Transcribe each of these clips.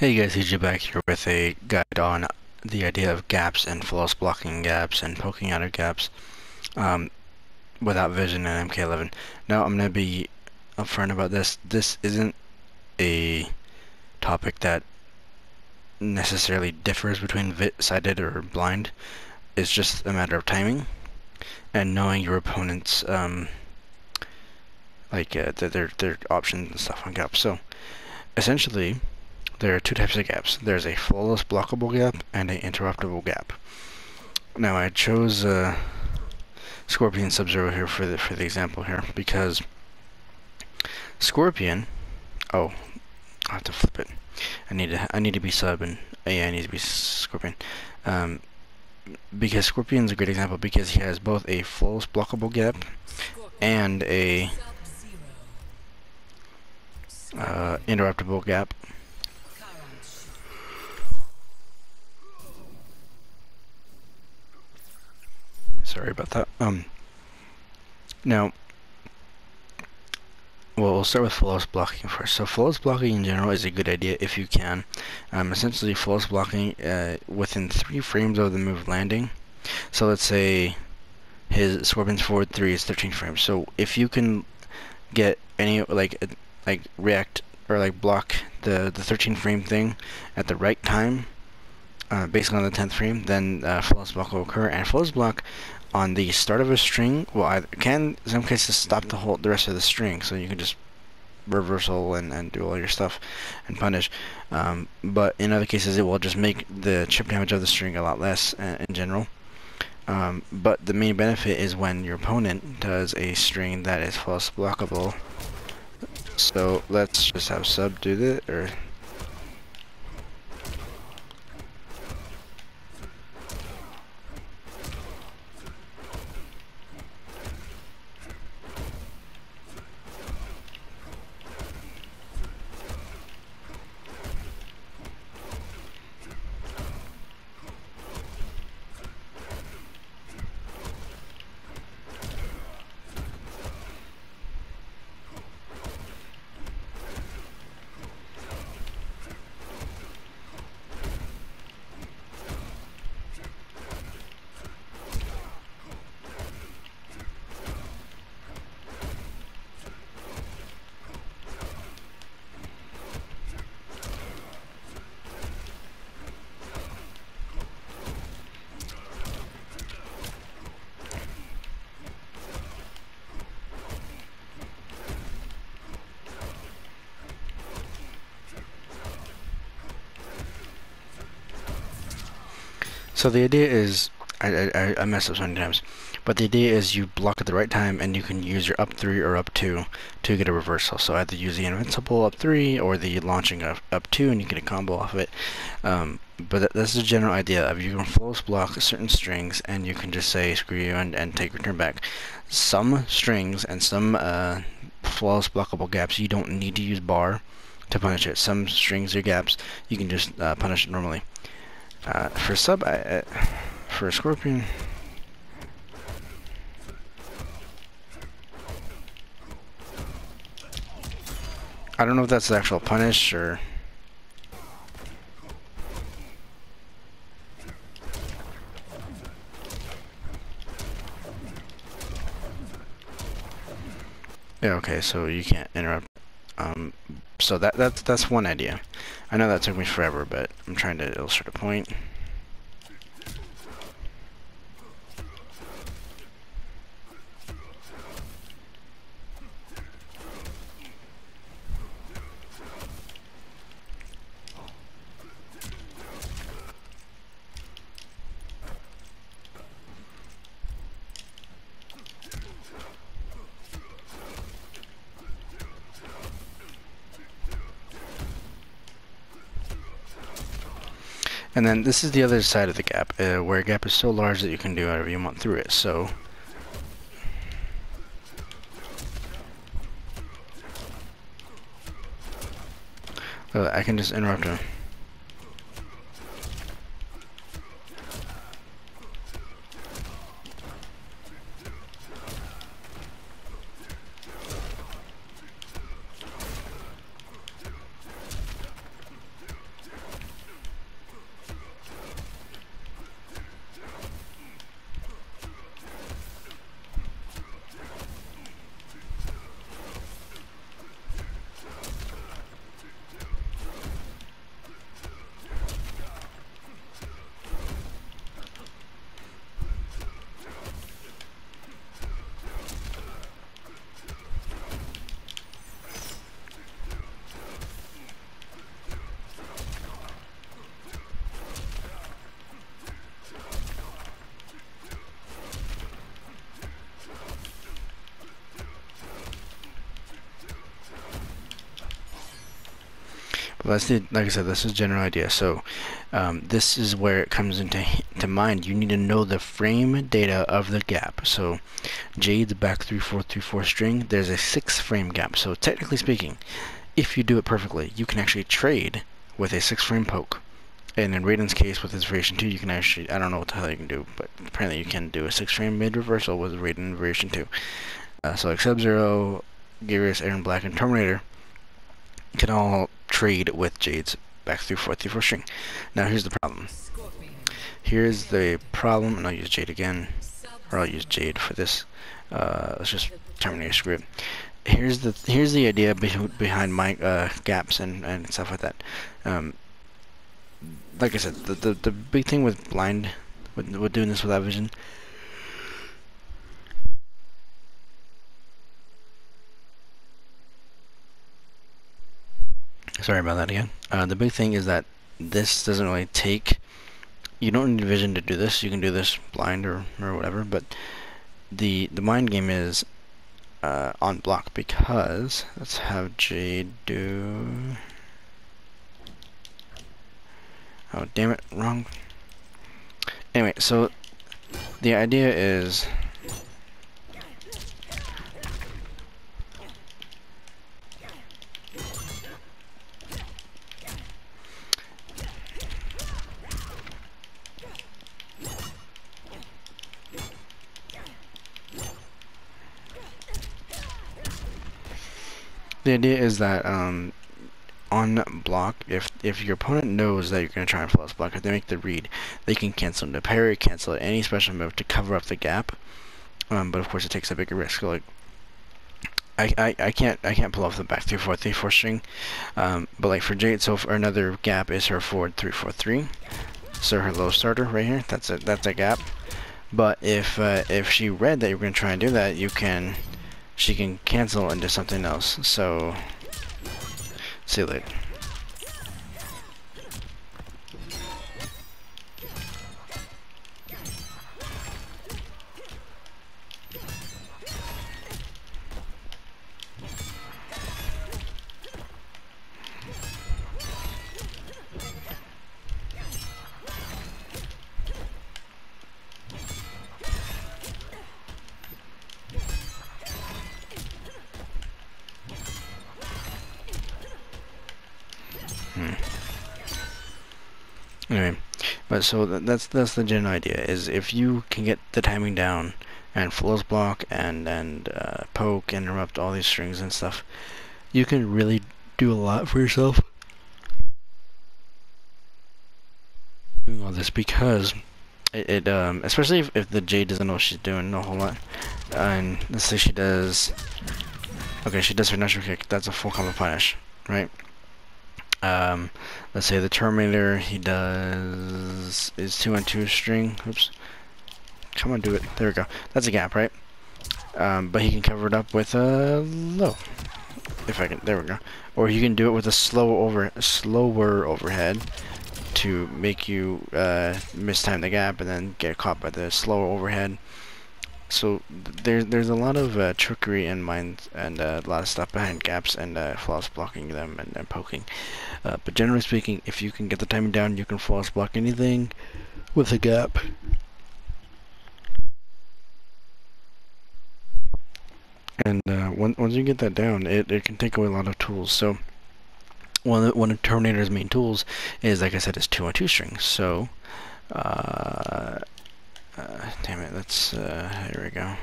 Hey guys, CJ back here with a guide on the idea of gaps and flawless blocking gaps and poking out of gaps um, without vision in Mk11. Now I'm going to be upfront about this. This isn't a topic that necessarily differs between sighted or blind. It's just a matter of timing and knowing your opponent's their options and stuff on gaps. So essentially, there are two types of gaps. There's a flawless blockable gap and an interruptible gap. Now I chose Scorpion Sub-Zero here for the example here because Scorpion. Oh, I have to flip it. I need to be sub and AI needs to be Scorpion. Because Scorpion's a great example because he has both a flawless blockable gap and a interruptible gap. Sorry about that. Now, we'll start with flawless blocking first. So flawless blocking in general is a good idea if you can. Essentially, flawless blocking within 3 frames of the move landing. So let's say his Scorpion's forward 3 is 13 frames. So if you can get any like react or like block the 13 frame thing at the right time, basically on the 10th frame, then flawless block will occur. And flawless block on the start of a string will either can in some cases stop the rest of the string, so you can just reversal and do all your stuff and punish. But in other cases, it will just make the chip damage of the string a lot less in general. But the main benefit is when your opponent does a string that is flawless blockable. So let's just have sub do that, or so the idea is, I messed up so many times, but the idea is you block at the right time and you can use your up 3 or up 2 to get a reversal. So either use the invincible up 3 or the launching up 2 and you get a combo off of it. But that's the general idea of you can flawless block certain strings and you can just say screw you and take return back. Some strings and some flawless blockable gaps you don't need to use bar to punish it. Some strings or gaps you can just punish it normally. For sub, for Scorpion, I don't know if that's the actual punish or. Yeah, okay, so you can't interrupt. So that's one idea. I know that took me forever, but I'm trying to illustrate a point. And then this is the other side of the gap, where a gap is so large that you can do whatever you want through it. So I can just interrupt him. But that's like I said, this is general idea. So this is where it comes into mind. You need to know the frame data of the gap. So Jade's back 3434 string, there's a 6 frame gap. So technically speaking, if you do it perfectly, you can actually trade with a 6 frame poke. And in Raiden's case, with his variation 2, you can actually, I don't know what the hell you can do, but apparently you can do a 6 frame mid reversal with Raiden variation 2. So like Sub-Zero, Gearus, Aaron Black, and Terminator can all trade with Jade's back through 434 string. Now here's the problem. Here's the problem, and I'll use Jade again, or I'll use Jade for this. Let's just Terminator script. Here's the idea behind my gaps and stuff like that. Like I said, the big thing with blind, with doing this without vision. Sorry about that again. The big thing is that this doesn't really take. You don't need vision to do this. You can do this blind or whatever. But the mind game is on block, because let's have Jade do. Oh damn it! Wrong. Anyway, so the idea is. The idea is that on block, if your opponent knows that you're going to try and flawless block, if they make the read, they can cancel into parry, cancel any special move to cover up the gap. But of course, it takes a bigger risk. So like, I can't pull off the back 3-4-3-4 string. But like for Jade, so for another gap is her forward 3-4-3. So her low starter right here. That's a gap. But if she read that you're going to try and do that, she can cancel into something else. So, see you later. Anyway, but so that's the general idea. Is if you can get the timing down and flawless block and poke and interrupt all these strings and stuff, you can really do a lot for yourself. Doing all this because it especially if the Jade doesn't know what she's doing a whole lot, and let's say she does. Okay, she does her natural kick. That's a full combo punish, right? Let's say the Terminator, he does is 2-on-2 string. Oops. Come on, do it. There we go. That's a gap, right? But he can cover it up with a low. If I can, there we go. Or you can do it with a slower overhead to make you mistime the gap and then get caught by the slower overhead. So there's a lot of trickery and mind and a lot of stuff behind gaps and flawless blocking them and poking. But generally speaking, if you can get the timing down, you can flawless block anything with a gap. And once you get that down, it can take away a lot of tools. So one of Terminator's main tools is, like I said, is 2-on-2 strings. So damn it, let's here we go.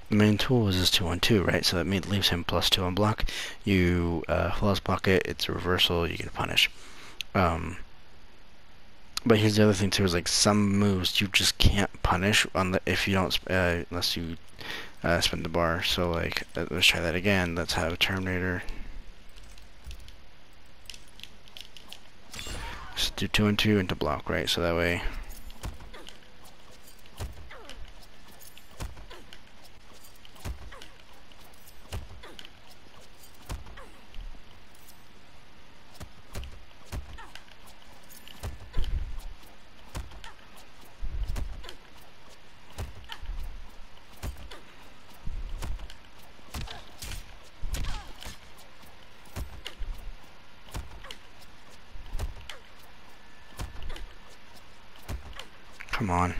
The main tool is this 2-on-2, right? So that leaves him +2 on block. You flawless block it, it's a reversal, you get a punish. But here's the other thing too, is like some moves you just can't punish if you don't unless you spin the bar. So like let's try that again. Let's have Terminator. Just do 2-on-2 into block, right? So that way Come on.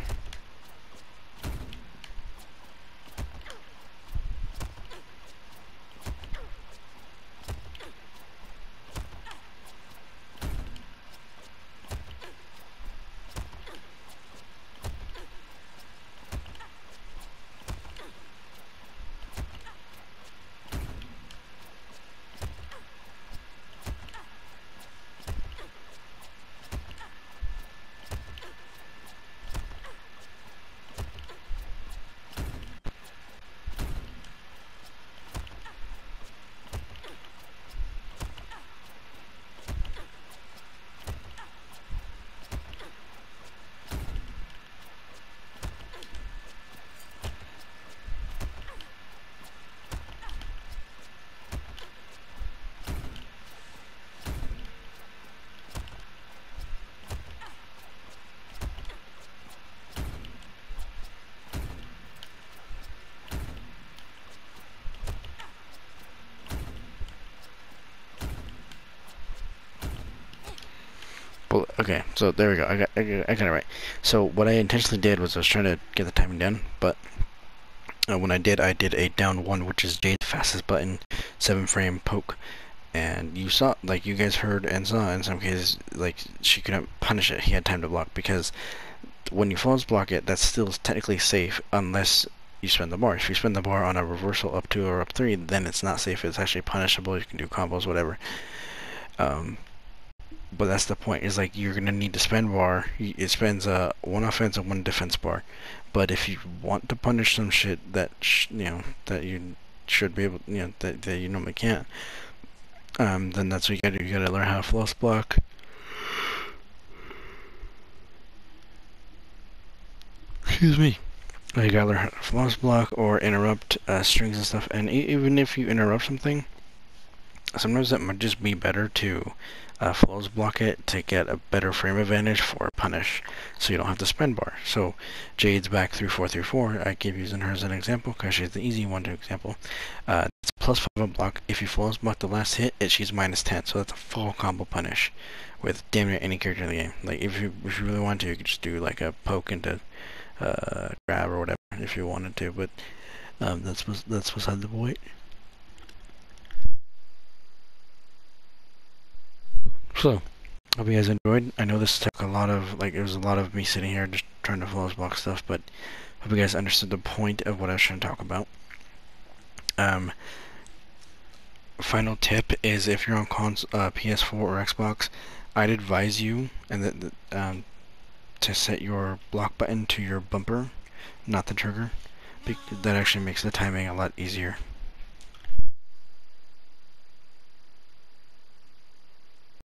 Well, okay, so there we go. I got it right. So what I intentionally did was I was trying to get the timing down, but when I did a down one, which is Jade's fastest button, 7-frame poke, and you saw, like you guys heard and saw in some cases, like she couldn't punish it. He had time to block because when you false block it, that's still technically safe unless you spin the bar. If you spin the bar on a reversal up 2 or up 3, then it's not safe. It's actually punishable. You can do combos, whatever. But that's the point. Is like you're gonna need to spend bar. It spends one offense and one defense bar. But if you want to punish some shit that that you should be able, that you normally can't, then that's what you gotta do. You gotta learn how to floss block. Excuse me. You gotta learn how to floss block or interrupt strings and stuff. And even if you interrupt something, sometimes it might just be better to flows block it to get a better frame advantage for punish, so you don't have to spend bar. So Jade's back through 4 I keep using her as an example because she's the easy one to example. It's +5 on block. If you flows block the last hit, she's -10, so that's a full combo punish with damn near any character in the game. Like if you really want to, you could just do like a poke into grab or whatever if you wanted to, but that's beside the point. So, hope you guys enjoyed. I know this took a lot of, it was a lot of me sitting here just trying to flows block stuff, but hope you guys understood the point of what I was trying to talk about. Final tip is if you're on PS4 or Xbox, I'd advise you to set your block button to your bumper, not the trigger. That actually makes the timing a lot easier.